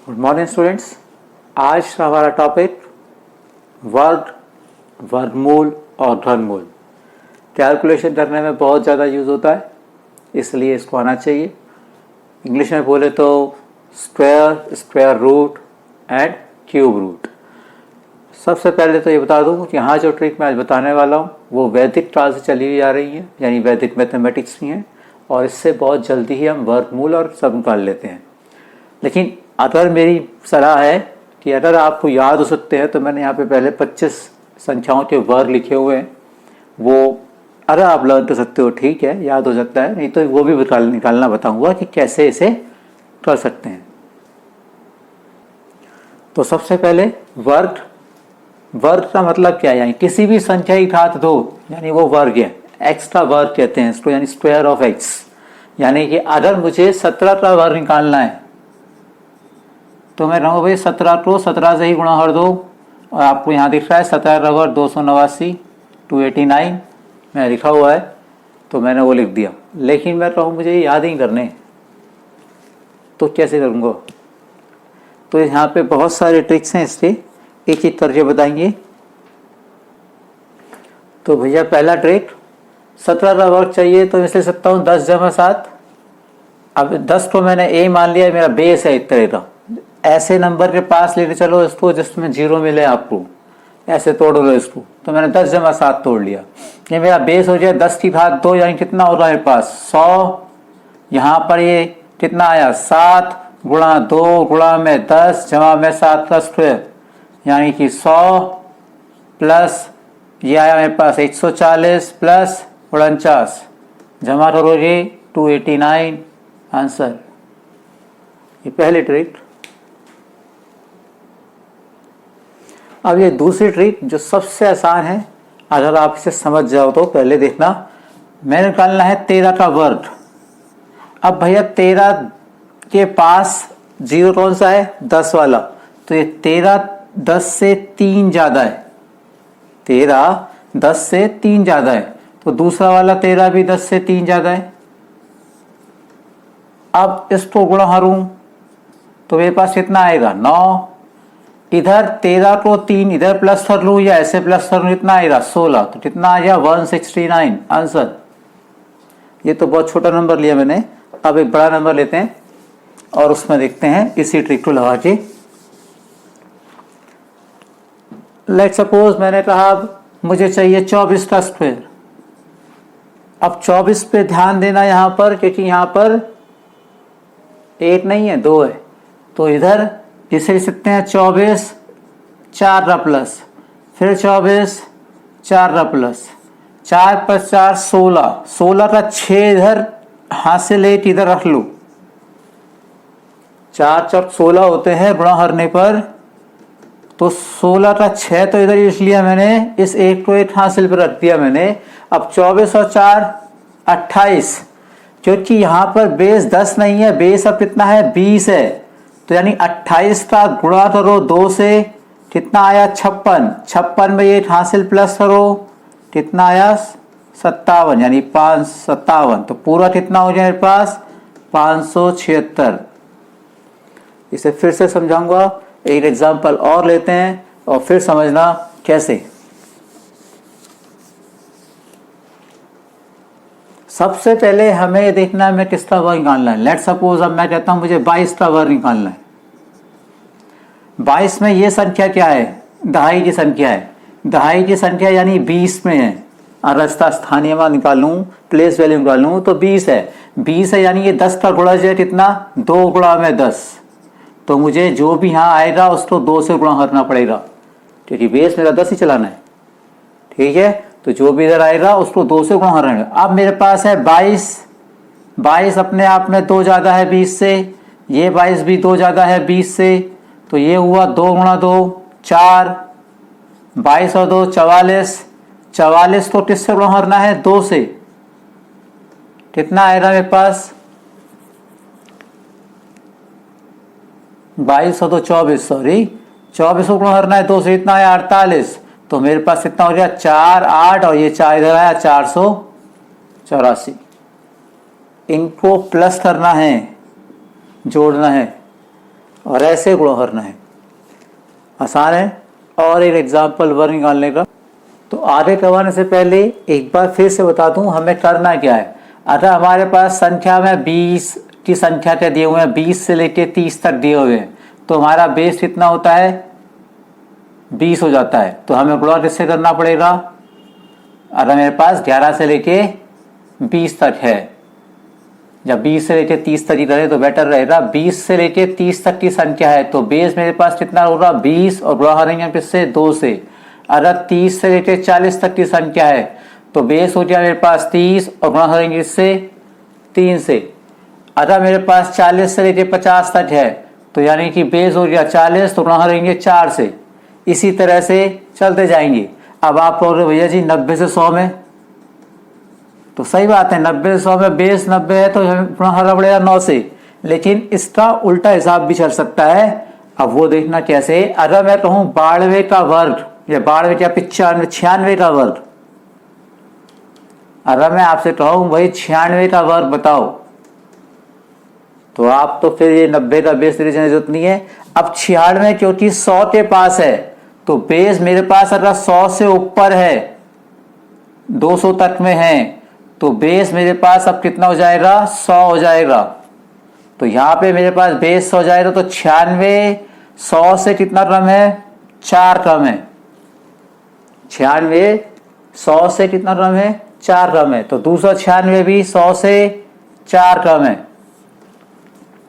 Good morning students. आज का हमारा टॉपिक वर्ग, वर्गमूल और घनमूल कैलकुलेशन करने में बहुत ज़्यादा यूज़ होता है, इसलिए इसको आना चाहिए। इंग्लिश में बोले तो square, square root and cube root. सबसे पहले तो ये बता दूँ कि यहाँ जो ट्रिक मैं आज बताने वाला हूँ वो वैदिक काल से चली हुई आ रही है, यानी वैदिक मैथमेटिक्स में है, और इससे बहुत जल्दी ही हम वर्गमूल और सब निकाल लेते हैं। लेकिन अगर मेरी सलाह है कि अगर आपको याद हो सकते हैं तो मैंने यहाँ पे पहले 25 संख्याओं के वर्ग लिखे हुए हैं, वो अगर आप लर्न कर सकते हो ठीक है, याद हो सकता है, नहीं तो वो भी निकालना बताऊंगा कि कैसे इसे कर सकते हैं। तो सबसे पहले वर्ग। वर्ग का मतलब क्या है? यानी किसी भी संख्या की घात दो, यानी वो वर्ग है। एक्स का वर्ग कहते हैं इसको, यानी स्क्वायर ऑफ एक्स। यानी कि अगर मुझे 17 का वर्ग निकालना है तो मैं कहूँ भाई 17 को 17 से ही गुणा कर दो, और आपको यहाँ दिख रहा है 17 रबर 289 289 मैं लिखा हुआ है, तो मैंने वो लिख दिया। लेकिन मैं कहूँ मुझे याद ही करने, तो कैसे करूँगा? तो यहाँ पे बहुत सारे ट्रिक्स हैं, इसके एक एक करके बताएंगे। तो भैया पहला ट्रिक, 17 का वर्ग चाहिए तो मैं लिख सकता हूँ 10 जमा 7। अब 10 को मैंने ए मान लिया, मेरा बेस है एक तरह का। ऐसे नंबर के पास लेके चलो इसको जिसमें 0 मिले आपको, ऐसे तोड़ लो इसको। तो मैंने 10 जमा 7 तोड़ लिया, ये मेरा बेस हो गया 10 की घात 2, यानी कितना होगा मेरे पास 100। यहाँ पर ये कितना आया 7 गुणा 2 गुणा में 10 जमा में 7 का स्क्वायर, यानी कि 100 प्लस ये आया मेरे पास 140 प्लस 49 जमा करोगे 289 आंसर। ये पहली ट्रिक। अब ये दूसरी ट्रिक जो सबसे आसान है, अगर आप इसे समझ जाओ तो पहले देखना। मैंने निकालना है 13 का वर्ग। अब भैया 13 के पास जीरो कौन सा है? 10 वाला। तो ये 13 10 से 3 ज़्यादा है, 13 10 से 3 ज़्यादा है, तो दूसरा वाला 13 भी 10 से 3 ज़्यादा है। अब इसको गुणा करूं तो मेरे पास कितना आएगा 9। इधर 13 को 3 इधर प्लस कर लूँ या ऐसे प्लस कर लूँ, कितना आएगा 16। तो कितना आ गया 169 आंसर। ये तो बहुत छोटा नंबर लिया मैंने, अब एक बड़ा नंबर लेते हैं और उसमें देखते हैं इसी ट्रिक को लगा के। लेट सपोज मैंने कहा मुझे चाहिए 24 का स्क्वायर। अब 24 पे ध्यान देना यहाँ पर, क्योंकि यहाँ पर 8 नहीं है 2 है, तो इधर इसे लिख सकते हैं 24 4 का प्लस, फिर 24 4 का प्लस, 4 + 4 16, 16 का 6 इधर हाथ से ले इधर रख लो। 4 4 16 होते हैं गुणा करने पर, तो 16 का 6 तो इधर लिख लिया मैंने, इस एक को एक हासिल पर रख दिया मैंने। अब 24 और 4 28, क्योंकि यहाँ पर बेस 10 नहीं है, बेस अब कितना है 20 है, तो यानी 28 का गुणा करो 2 से, कितना आया 56। 56 में ये हासिल प्लस करो, कितना आया 57, यानी 557। तो पूरा कितना हो जाए मेरे पास 576। इसे फिर से समझाऊंगा, एक एग्जाम्पल और लेते हैं और फिर समझना कैसे। सबसे पहले हमें देखना है मैं किसका वर्ग निकालना है। लेट सपोज अब मैं कहता हूं मुझे 22 का वर्ग निकालना है। 22 में ये संख्या क्या है? दहाई की संख्या है। दहाई की संख्या यानी 20 में है। अगर इसका स्थानीय मान निकालूं, प्लेस वैल्यू निकालूं तो 20 है। 20 है यानी ये 10 का गुणज है, कितना 2 गुणा में 10। तो मुझे जो भी यहाँ आएगा उसको 2 से गुणा करना पड़ेगा, क्योंकि बेस मेरा 10 ही चलाना है। ठीक है, तो जो भी इधर आएगा उसको 2 से गुणा करना है। अब मेरे पास है 22। 22 अपने आप में 2 ज़्यादा है 20 से, ये 22 भी 2 ज़्यादा है 20 से, तो ये हुआ 2 गुणा 2 4, 22 और 2 44। 44 को किससे गुणा करना है 2 से, कितना आएगा मेरे पास 22 और 2 24, सॉरी 24 को गुणा करना है 2 से, इतना आया 48। तो मेरे पास कितना हो गया 4 8, और ये 4 इधर आया 484। इनको प्लस करना है, जोड़ना है, और ऐसे गुणा करना है। आसान है। और एक एग्जाम्पल वर्ग निकालने का। तो आगे करवाने से पहले एक बार फिर से बता दूं हमें करना क्या है। अगर हमारे पास संख्या में 20 की संख्या के दिए हुए हैं, 20 से लेके 30 तक दिए हुए हैं, तो हमारा बेस कितना होता है, 20 हो जाता है। तो हमें गुणा किससे करना पड़ेगा, अगर मेरे पास 11 से लेके 20 तक है, जब 20 से लेके 30 तक ही करें तो बेटर रहेगा। 20 से लेके 30 तक की संख्या है तो बेस मेरे पास कितना होगा, 20, और गुणा करेंगे किससे, 2 से। अगर 30 से लेके 40 तक की संख्या है तो बेस हो गया मेरे पास 30 और गुणा करेंगे इससे 3 से। अगर मेरे पास 40 से लेके 50 तक है तो यानी कि बेस हो गया 40 तो गुणा करेंगे 4 से। इसी तरह से चलते जाएंगे। अब आप कहोगे भैया जी 90 से 100 में, तो सही बात है, 90 से 100 में बेस 90 है तो गुणा करना पड़ेगा 9 से। लेकिन इसका उल्टा हिसाब भी चल सकता है। अब वो देखना कैसे, अगर मैं कहूं 92 का वर्ग या 92 क्या 95 96 का वर्ग, अगर मैं आपसे कहूं भाई 96 का वर्ग बताओ, तो आप तो फिर ये 90 का बेस देने की जरूरत नहीं है। अब 96 क्योंकि 100 के पास है तो बेस मेरे पास अगर 100 से ऊपर है, 200 तक में है, तो बेस मेरे पास अब कितना हो जाएगा, 100 हो जाएगा। तो यहां पे मेरे पास बेस 100 हो जाएगा। तो 96 100 से कितना कम है, 4 कम है। 96 100 से कितना कम है, 4 कम है। तो 296 भी 100 से 4 कम है।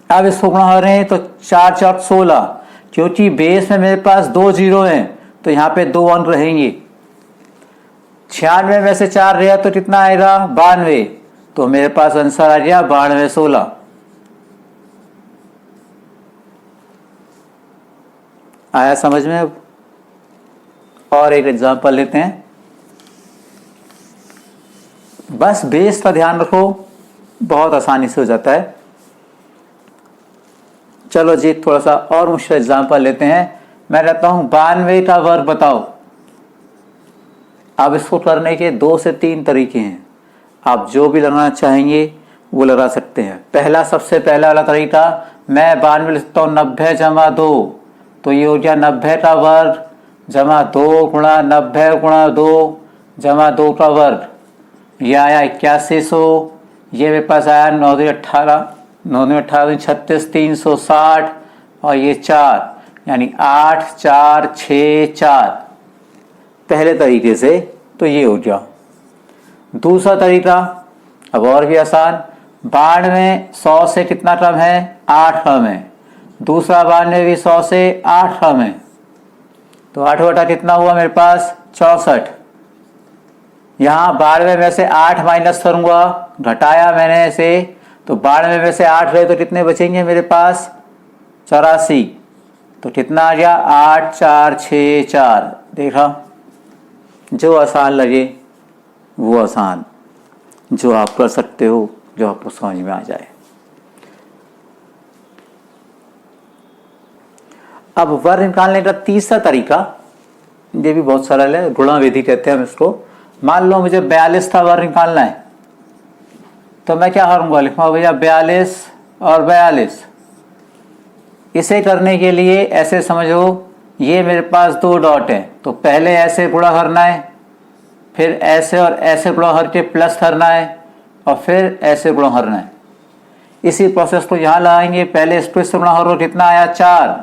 अब इसको गुणा कर रहे हैं तो 4 4 16, क्योंकि बेस में मेरे पास 2 जीरो हैं तो यहाँ पे 2 अंक रहेंगे। 96 में से 4 रहा तो कितना आएगा, 92। तो मेरे पास आंसर आ गया 92 16। आया समझ में। अब और एक एग्जांपल लेते हैं। बस बेस का ध्यान रखो, बहुत आसानी से हो जाता है। चलो जी थोड़ा सा और मुश्किल एग्जांपल लेते हैं। मैं कहता हूं 92 का वर्ग बताओ। अब इसको करने के 2 से 3 तरीके हैं। आप जो भी लगाना चाहेंगे वो लगा सकते हैं। पहला सबसे पहला वाला तरीका, मैं 92 लिखता हूँ 90 जमा 2, तो ये हो गया 90 का वर्ग जमा 2 गुणा 90 गुणा 2 जमा 2 का वर्ग। ये आया 8100। ये मेरे पास आया 9 18 9 18 36 360 और ये 4 यानी 8 4 6 4। पहले तरीके से तो ये हो गया। दूसरा तरीका अब और भी आसान, 92 100 से कितना कम है, 8 कम है। दूसरा 92 भी 100 से 8 कम है। तो 8 बटा कितना हुआ मेरे पास, 64। यहाँ 92 में से 8 माइनस करूंगा, घटाया मैंने इसे, तो 92 में से 8 रहे तो कितने बचेंगे मेरे पास, 84। तो कितना आ गया, 8 4 6 4। देखा, जो आसान लगे वो आसान, जो आप कर सकते हो, जो आपको समझ में आ जाए। अब वर्ग निकालने का तीसरा तरीका, ये भी बहुत सरल है, गुणा विधि कहते हैं हम इसको। मान लो मुझे 42 का वर्ग निकालना है, तो मैं क्या करूंगा, लिखूंगा भैया 42 और 42। इसे करने के लिए ऐसे समझो, ये मेरे पास 2 डॉट है, तो पहले ऐसे गुणा करना है, फिर ऐसे और ऐसे गुणा करके प्लस करना है, और फिर ऐसे गुणा करना है। इसी प्रोसेस को यहाँ लगाएंगे। पहले इसको इससे गुणा करो, कितना आया, 4।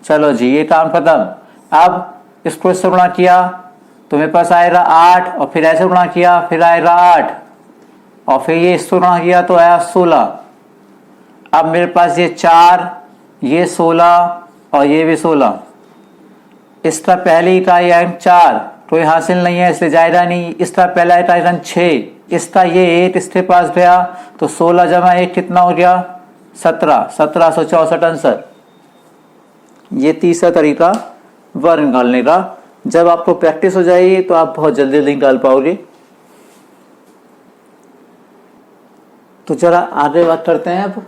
चलो जी ये काम खत्म। अब इसको इससे गुणा किया तो मेरे पास आएगा 8, और फिर ऐसे गुणा किया फिर आएगा 8, और फिर ये इसको गुणा किया तो आया 16। अब मेरे पास ये 4, ये 16 और ये भी 16। इसका पहले इकाई अंक 4 कोई हासिल नहीं है, इसलिए जाएगा नहीं। इसका पहला इकाई अंक 6, इसका ये 8 इसके पास गया, तो 16 जमा 1 कितना हो गया, 17। 1764 आंसर। ये तीसरा तरीका वर्ग निकालने का। जब आपको प्रैक्टिस हो जाएगी तो आप बहुत जल्दी निकाल पाओगे। तो जरा आगे बात करते हैं अब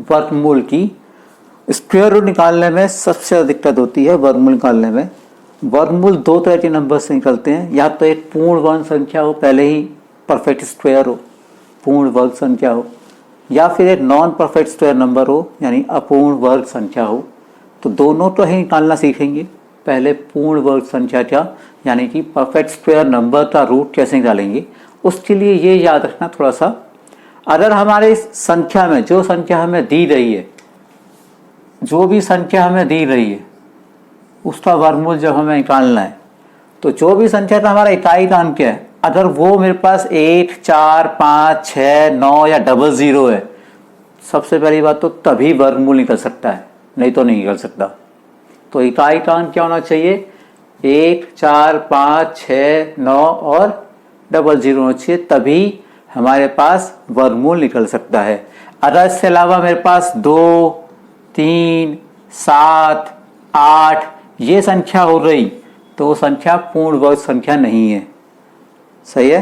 वर्गमूल की। स्क्वायर रूट निकालने में सबसे ज्यादा दिक्कत होती है वर्गमूल निकालने में। वर्गमूल 2 तरह के नंबर से निकलते हैं, या तो एक पूर्ण वर्ग संख्या हो, पहले ही परफेक्ट स्क्वायर हो, पूर्ण वर्ग संख्या हो, या फिर एक नॉन परफेक्ट स्क्वायर नंबर हो, यानी अपूर्ण वर्ग संख्या हो, तो दोनों तो ही निकालना सीखेंगे। पहले पूर्ण वर्ग संख्या क्या, यानी कि परफेक्ट स्क्वायर नंबर का रूट कैसे निकालेंगे, उसके लिए ये याद रखना थोड़ा सा। अगर हमारे संख्या में जो संख्या हमें दी रही है, जो भी संख्या हमें दी रही है उसका वर्गमूल जब हमें निकालना है, तो जो भी संख्या का हमारा इकाई का अंक है, अगर वो मेरे पास 1, 4, 5, 6, 9 या 00 है, सबसे पहली बात तो तभी वर्गमूल निकल सकता है, नहीं तो नहीं निकल सकता। तो इकाई का अंक क्या होना चाहिए, 1, 4, 5, 6, 9 और 00 होना चाहिए, तभी हमारे पास वर्गमूल निकल सकता है। अगर इसके अलावा मेरे पास 2, 3, 7, 8 ये संख्या हो रही, तो वो संख्या पूर्ण वर्ग संख्या नहीं है। सही है।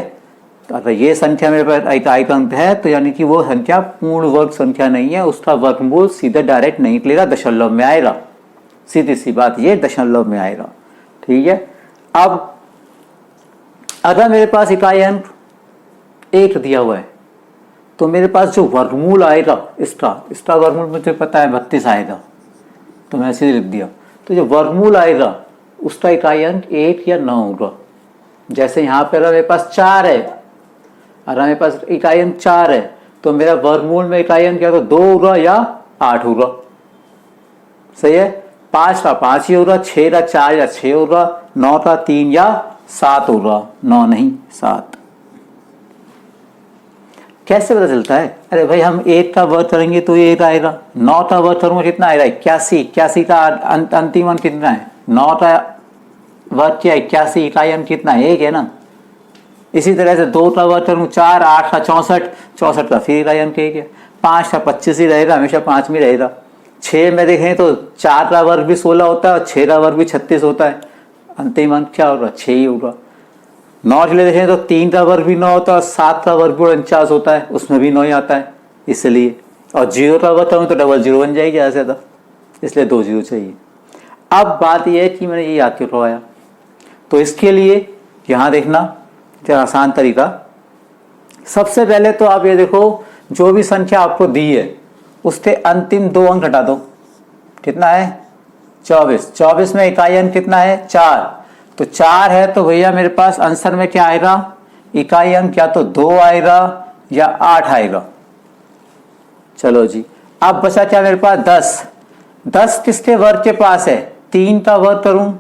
तो अगर ये संख्या मेरे पास इकाई का अंक है, तो यानी कि वो संख्या पूर्ण वर्ग संख्या नहीं है, उसका वर्गमूल सीधे डायरेक्ट नहीं निकलेगा, दशमलव में आएगा। सीधी सी बात, ये दशमलव में आएगा। ठीक है। अब अगर मेरे पास इकाई अंक 1 दिया हुआ है, तो मेरे पास जो वर्गमूल आएगा इसका वर्गमूल मुझे पता है 32 आएगा, तो मैं ऐसे लिख दिया। तो जो वर्गमूल आएगा उसका इकाई अंक 1 या 9 होगा। जैसे यहाँ पर मेरे पास 4 है, अगर मेरे पास इकाई अंक 4 है, तो मेरा वर्गमूल में इकाई अंक क्या होगा, 2 होगा या 8 होगा। सही है। 5 का 5 ही होगा, 6 का 4 या 6 होगा, 9 का 3 या 7 होगा। 9 नहीं 7। कैसे पता चलता है? अरे भाई हम 1 का वर्ग करेंगे तो ये 1 आएगा, 9 का वर्ग करूंगा कितना आएगा, 81 का अंतिम अंक कितना है, 9 का वर्ग क्या 81, इकाई अंक कितना है, 1 है ना। इसी तरह से 2 का वर्ग करूँ 4, 8 का 64 का फिर इकाई अंक 1 है। 5 का 25 ही रहेगा, हमेशा 5 में रहेगा। 6 में देखें तो 4 का वर्ग भी 16 होता है और 6 का वर्ग भी 36 होता है, अंतिम अंक क्या होगा, 6 ही होगा। 9 के लिए देखें तो 3 का वर्ग भी 9 होता है और 7 का वर्ग भी 49 होता है, उसमें भी 9 ही आता है इसलिए। और 0 का वर्ग करूँ तो 00 बन जाएगी ज़्यादा से ज़्यादा, इसलिए 2 0 चाहिए। अब बात यह है कि मैंने ये याद क्यों करवाया, तो इसके लिए यहाँ देखना क्या आसान तरीका। सबसे पहले तो आप ये देखो, जो भी संख्या आपको दी है उसके अंतिम 2 अंक हटा दो। कितना है, 24। 24 में इकाई अंक कितना है, 4। तो 4 है तो भैया मेरे पास आंसर में क्या आएगा, इकाई अंक या तो 2 आएगा या 8 आएगा। चलो जी, अब बचा क्या मेरे पास, 10। 10 किसके वर्ग के पास है, 3 का वर्ग करूं,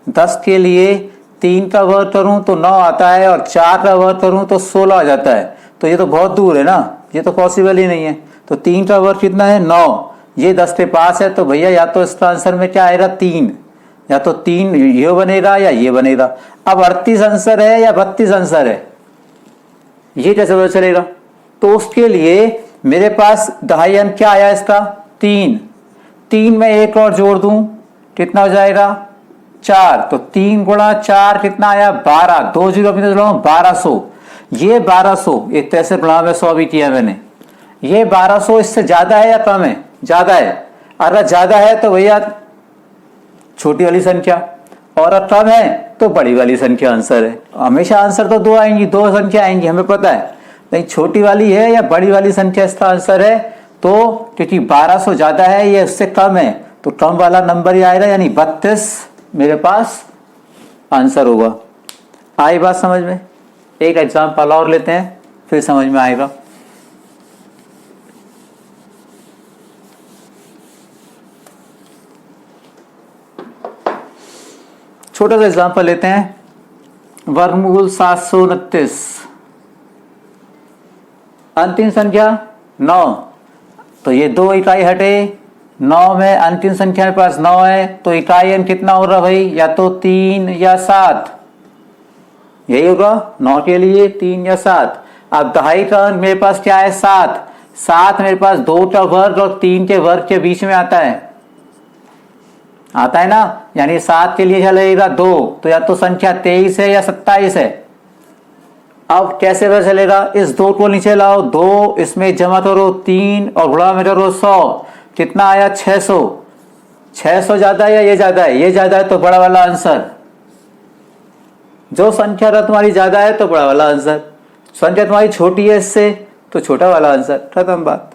10 के लिए 3 का वर्ग करूं तो 9 आता है और 4 का वर्ग करूं तो 16 आ जाता है। तो ये तो बहुत दूर है ना, ये तो पॉसिबल ही नहीं है। तो 3 का वर्ग कितना है, 9। ये 10 के पास है, तो भैया या तो इसका आंसर में क्या आएगा, 3, या तो 3 ये बनेगा या ये बनेगा। अब 38 आंसर है या 32 आंसर है, ये कैसे पता चलेगा। तो उसके लिए मेरे पास दहाई अंक क्या आया इसका, 3। 3 में एक और जोड़ दूं कितना हो जाएगा, 4। तो 3 गुणा 4 कितना आया, 12। 2 0 अपनी 1200। ये 1200 एक तरह से बढ़ा में 100 भी किया मैंने। ये 1200 इससे ज्यादा है या कम है, ज्यादा है। अगर ज्यादा है तो भैया छोटी वाली संख्या, और कम है तो बड़ी वाली संख्या आंसर है। हमेशा आंसर तो 2 आएंगी, 2 संख्या आएंगी, हमें पता है। नहीं छोटी वाली है या बड़ी वाली संख्या इसका आंसर है, तो क्योंकि 1200 ज्यादा है, ये उससे कम है, तो कम वाला नंबर ही आएगा, यानी 32 मेरे पास आंसर होगा। आई बात समझ में। एक एग्जाम्पल और लेते हैं, फिर समझ में आएगा। छोटा सा एग्जाम्पल लेते हैं, वर्गमूल 729, अंतिम संख्या 9। तो ये 2 इकाई हटे, 9 में अंतिम संख्या के पास 9 है, तो इकाई अंक कितना हो रहा भाई, या तो 3 या 7, यही होगा 9 के लिए 3 या 7। अब दहाई का अंक मेरे पास क्या है, 7। 7 मेरे पास 2 का वर्ग और 3 के वर्ग के बीच में आता है ना, यानी 7 के लिए क्या लगेगा, 2। तो या तो संख्या 23 है या 27 है। अब कैसे पता चलेगा, इस 2 को नीचे लाओ, 2 इसमें जमा करो 3 और गुणा में करो 100, कितना आया 600। 600 ज्यादा है या ये ज्यादा है, ये ज्यादा है तो बड़ा वाला आंसर। जो संख्या तुम्हारी ज्यादा है तो बड़ा वाला आंसर, संख्या तुम्हारी छोटी है इससे तो छोटा वाला आंसर, खत्म बात,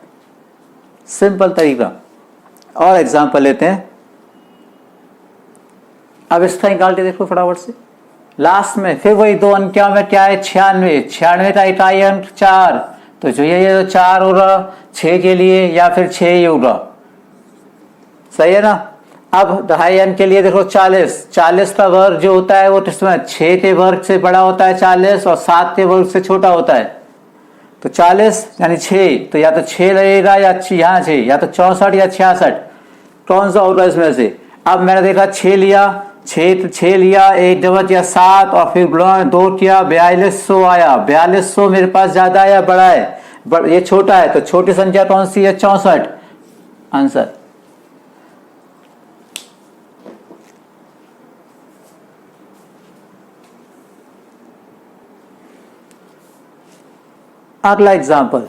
सिंपल तरीका। और एग्जाम्पल लेते हैं। अब इसका निकाल के देखो फटाफट से लास्ट में। फिर वही दो अंक में क्या है, 96, 96 का इकाई अंक 4, तो जो ये तो 4 होगा 6 के लिए, या फिर 6 ही होगा, सही है ना। अब ढाई अंक के लिए देखो 40, 40 का वर्ग जो होता है वो किसमें 6 के वर्ग से बड़ा होता है 40, और 7 के वर्ग से छोटा होता है। तो 40 यानी 6, तो या तो 6 लगेगा या यहाँ 6, या तो 64 या 66, कौन सा होगा इसमें से। अब मैंने देखा 6 लिया, 6 लिया, 1 डबल या 7, और फिर गुणा 2 किया, 4200 आया। 4200 मेरे पास ज्यादा है या बड़ा है, ये छोटा है, तो छोटी संख्या कौन सी है, 64 आंसर। अगला एग्जाम्पल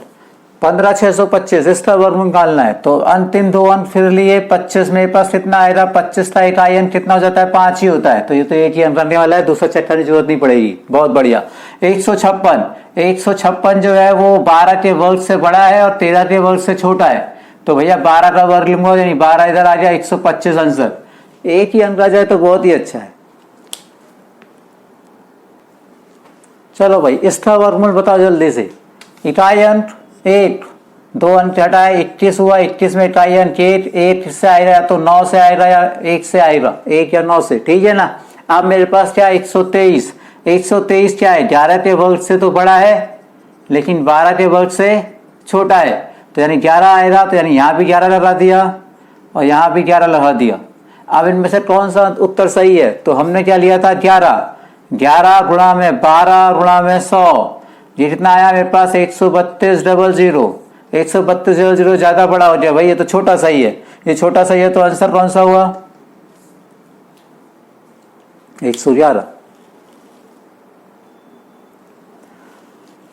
15625, इसका वर्गमूल निकालना है, तो अंतिम दो अंक फिर लिए। 25 मेरे पास कितना आएगा, 25 का इकाई अंक कितना हो जाता है, 5 ही होता है, तो ये तो एक ही अंक करने वाला है, दूसरा चेक करने की जरूरत नहीं पड़ेगी, बहुत बढ़िया। 156 जो है वो 12 के वर्ग से बड़ा है और 13 के वर्ग से छोटा है, तो भैया 12 का वर्ग लूंगा, यानी 12 इधर आ गया, 125 आंसर। एक ही अंक आ जाए तो बहुत ही अच्छा है। चलो भाई इसका वर्गमूल बताओ जल्दी से। इकाई अंक 1, 2 अंक हटाए 21 हुआ, 21 में इकाई अंक 1 से आएगा, तो 9 से आएगा या 1 से आएगा, 1 या 9 से, ठीक है ना। अब मेरे पास क्या है 123, 123 क्या है 11 के वर्ग से तो बड़ा है, लेकिन 12 के वर्ग से छोटा है, तो यानी 11 आएगा, तो यानी यहाँ भी 11 लगा दिया और यहाँ भी 11 लगा दिया। अब इनमें से कौन सा उत्तर सही है, तो हमने क्या लिया था 11, 11 गुणा में 12 गुणा में 100, ये कितना आया मेरे पास 13200, 13200 ज्यादा बड़ा हो गया भाई, ये तो छोटा सही है, ये छोटा सही है, तो आंसर कौन सा हुआ 111।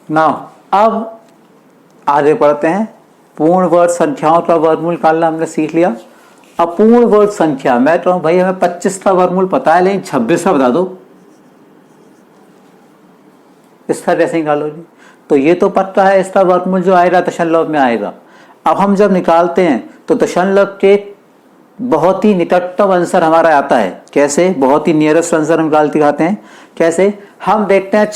ना अब आगे बढ़ते हैं। पूर्ण वर्ग संख्याओं का वर्गमूल निकालना हमने सीख लिया। अब पूर्ण वर्ग संख्या, मैं कहूँ भाई हमें 25 का वर्गमूल पता है, लेकिन 26 का बता दो, इसका कैसे निकालोगे। तो ये तो पता है इसका वर्गमूल जो आएगा दशमलव में आएगा। अब हम जब निकालते हैं तो दशमलव के बहुत ही निकटतम आंसर हमारा आता है। कैसे, बहुत ही नियरेस्ट आंसर हम निकाल दिखाते हैं। कैसे, हम देखते हैं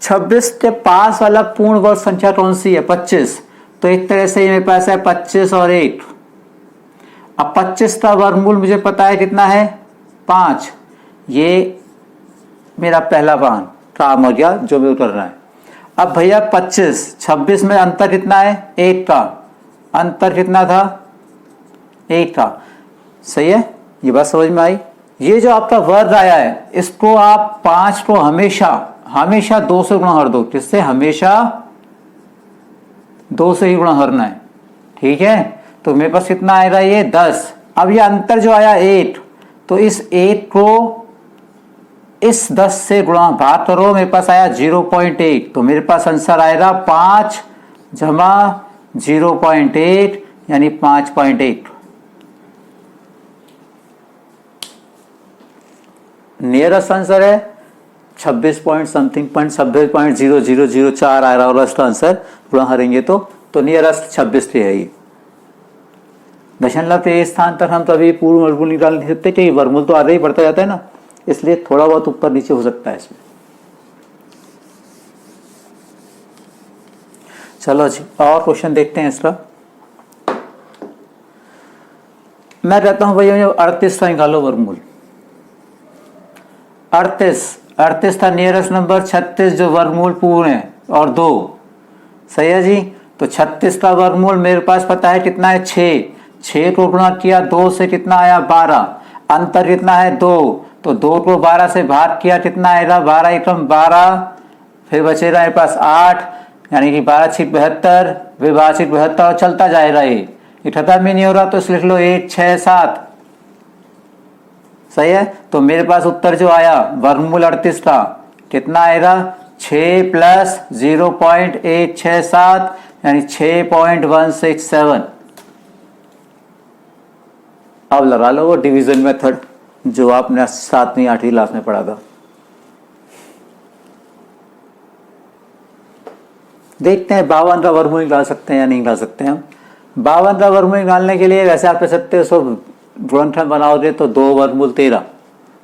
26 के पास वाला पूर्ण वर्ग संख्या कौन सी है 25, तो एक तरह से मेरे पास है 25 और 1। अब 25 का वर्गमूल मुझे पता है कितना है 5, ये मेरा पहला मान काम हो गया जो भी करना है। अब भैया 26 में अंतर कितना है 1 का, अंतर कितना था 1 का, सही है, ये बात समझ में आई। ये जो आपका वर्ग आया है इसको आप 5 को हमेशा 2 से गुणा कर दो, किससे, हमेशा 2 से ही गुणा करना है, ठीक है। तो मेरे पास कितना आएगा ये 10। अब ये अंतर जो आया 1, तो इस 1 को इस 10 से गुणा भाग करो, मेरे पास आया 0.1, तो मेरे पास आंसर आएगा 5 जमा 0.1 यानी 5.1। नियरेस्ट आंसर है 26.000004 आ रहा होगा इसका आंसर, गुणा करेंगे तो नियरेस्ट 26 पे है ये। दशमलव के स्थान तक हम तभी पूर्ण वर्गमूल निकाल नहीं सकते, क्योंकि वर्गमूल तो आगे ही बढ़ता जाता है ना, इसलिए थोड़ा बहुत ऊपर नीचे हो सकता है इसमें। चलो जी और क्वेश्चन देखते हैं इसका। मैं कहता हूं भैया 38 का निकालो वर्गमूल। 38 का नियरेस्ट नंबर 36 जो वर्गमूल पूर्ण है और 2, सही है जी। तो 36 का वर्गमूल मेरे पास पता है कितना है 6 को गुणा किया 2 से कितना आया 12, अंतर कितना है 2, तो 2 को 12 से भाग किया कितना आएगा 12 एकम 12, फिर बचेगा मेरे पास 8, यानी कि 12 6 72, फिर 12 6 72 और चलता जाएगा ये खत्म भी नहीं हो रहा, तो इसलिए लिख लो 1 6 7, सही है। तो मेरे पास उत्तर जो आया वर्गमूल 38 का कितना आएगा 6 प्लस 0.167 यानी 6.167। अब लगा लो वो डिवीजन मेथड जो आपने 7वीं 8वीं क्लास में पढ़ा था। देखते हैं 52 का वर्गमूल निकाल सकते हैं या नहीं निकाल सकते हैं हम। 52 का वर्गमूल निकालने के लिए वैसे आप कर सकते हो, सब गुणनखंड बनाओगे तो 2 वर्गमूल 13,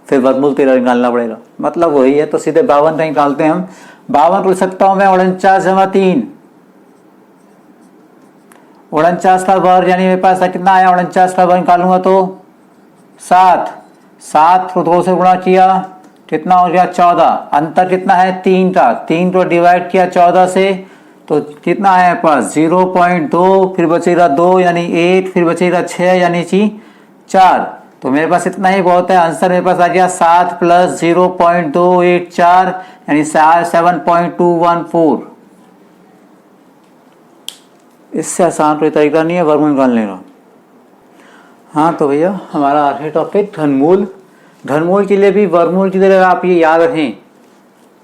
फिर वर्गमूल 13 निकालना पड़ेगा, मतलब वही है। तो सीधे 52 का निकालते हैं हम। 52 को लिख सकता हूँ मैं 49 जमा 3, 49 का वर्ग, यानी मेरे पास कितना आया 49 का वर्ग निकालूंगा तो 7, 7 को 2 से गुणा किया, कितना हो गया 14। अंतर कितना है 3 का, 3 को डिवाइड किया 14 से तो कितना है पास 0.2, फिर बचेगा 2 यानी 8, फिर बचेगा 6 यानी 4। तो मेरे पास इतना ही बहुत है। आंसर मेरे पास आ गया 7 + 0.284 यानी 7.214। इससे आसान कोई तरीका नहीं है वर्गमूल निकालने का। हाँ तो भैया हमारा आखिरी टॉपिक घनमूल। घनमूल के लिए भी वर्गमूल की तरह आप ये याद रखें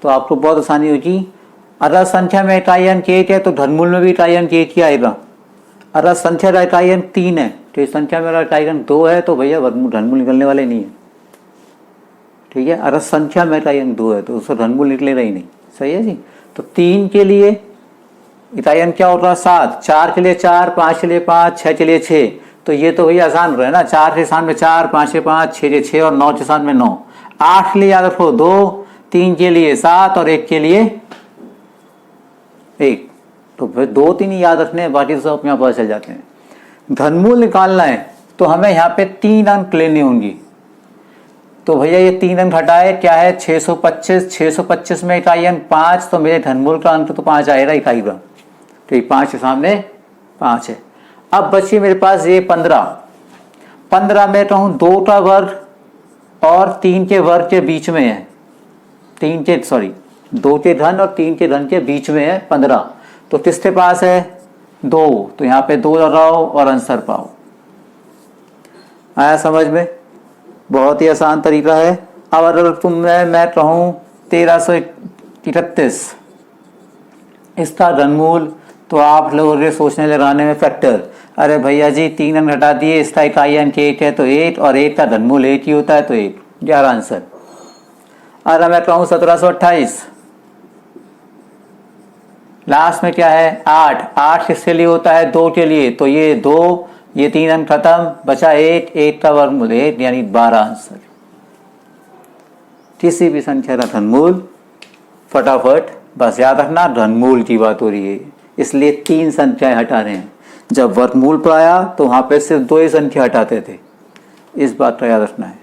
तो आपको बहुत आसानी होगी। अगर संख्या में इकाई अंक 1 है तो घनमूल में भी इकाई अंक 1 ही आएगा। अगर संख्या का इकाई अंक 3 है तो इस संख्या में अगर इकाई अंक 2 है तो भैया वर्गमूल घनमूल निकलने वाले नहीं है, ठीक है। अगर संख्या में इकाई अंक 2 है तो उसका घनमूल निकलेगा ही नहीं, सही है जी। तो 3 के लिए इकाई अंक क्या होगा 7, 4 के लिए 4, 5 के लिए 5, 6 के लिए 6। तो ये तो भैया आसान हो रहा है ना, 4 के स्थान में 4, 5 के 5, 6 के 6 और 9 के स्थान में 9। 8 के लिए याद रखो 2, 3 के लिए 7 और 1 के लिए 1। तो फिर 2 3 ही याद रखने हैं, बाकी सब अपने आप पता चल जाते हैं। घनमूल निकालना है तो हमें यहाँ पे 3 अंक लेने होंगे। तो भैया ये 3 अंक हटाए क्या है 625, 625 में इकाई अंक 5, तो मेरे घनमूल का अंक तो 5 आएगा इकाई का, तो ये 5 के सामने 5 है। अब बची मेरे पास ये 15, 15 में कहूँ 2 का वर्ग और 3 के वर्ग के बीच में है, 2 के धन और 3 के धन के बीच में है 15। तो किसके पास है 2, तो यहाँ पे 2 लगाओ और आंसर पाओ। आया समझ में? बहुत ही आसान तरीका है। अब अगर मैं कहूँ 1331 इसका घनमूल, तो आप लोग सोचने लगाने में फैक्टर, अरे भैया जी 3 अंक हटा दिए, इसका इकाई अंक 8 है तो 8, और 8 का घनमूल 8 ही होता है तो 8, 11 आंसर। अगर मैं कहूँ 1728 लास्ट में क्या है 8, 8 किसके लिए होता है 2 के लिए, तो ये 2, ये 3 अंक खत्म, बचा 8, 8 का वर्गमूल 8 यानी 12 आंसर। किसी भी संख्या का घनमूल फटाफट, बस याद रखना घनमूल की बात हो रही है, इसलिए 3 संख्याएं हटा रहे हैं। जब वर्गमूल पर आया तो वहां पे सिर्फ 2 ही संख्या हटाते थे, इस बात का याद रखना है।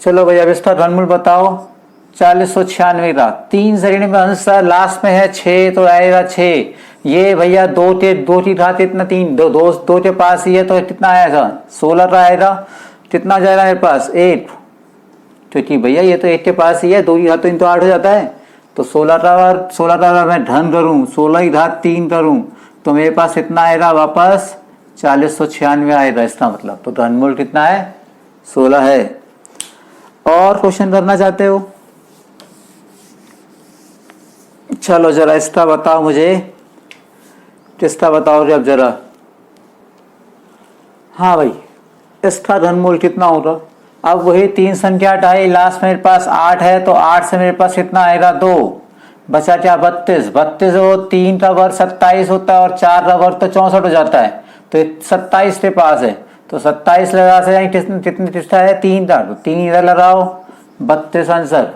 चलो भैया अब इसका घनमूल बताओ। 4096 का 3 सेकंड में आंसर, लास्ट में है 6 तो आएगा 6। ये भैया 2 की घात इतना 3, 2 के पास ही है तो कितना आएगा 16 का आएगा। कितना जाएगा मेरे पास 8, क्योंकि भैया ये तो 1 के पास ही है, 2 की घात तो 8 हो जाता है। तो 16 का मैं धन करूँ, 16 की घात 3 करूँ तो मेरे पास कितना आएगा वापस 4096 आएगा। इसका मतलब तो घनमूल कितना है 16 है। और क्वेश्चन करना चाहते हो? चलो जरा इसका बताओ मुझे, किसका बताओगे अब जरा। हाँ भाई इसका घनमूल कितना होगा। अब वही 3 संख्या हटाई, लास्ट में मेरे पास 8 है तो 8 से मेरे पास कितना आएगा 2, बचा क्या 32, 32 हो 3 का वर्ग 27 होता है और 4 का वर्ग तो 64 हो जाता है, तो 27 के पास है तो 27 लगा से कितनी किस्ता है 3 का, तो 3 इधर लगाओ 32 आंसर।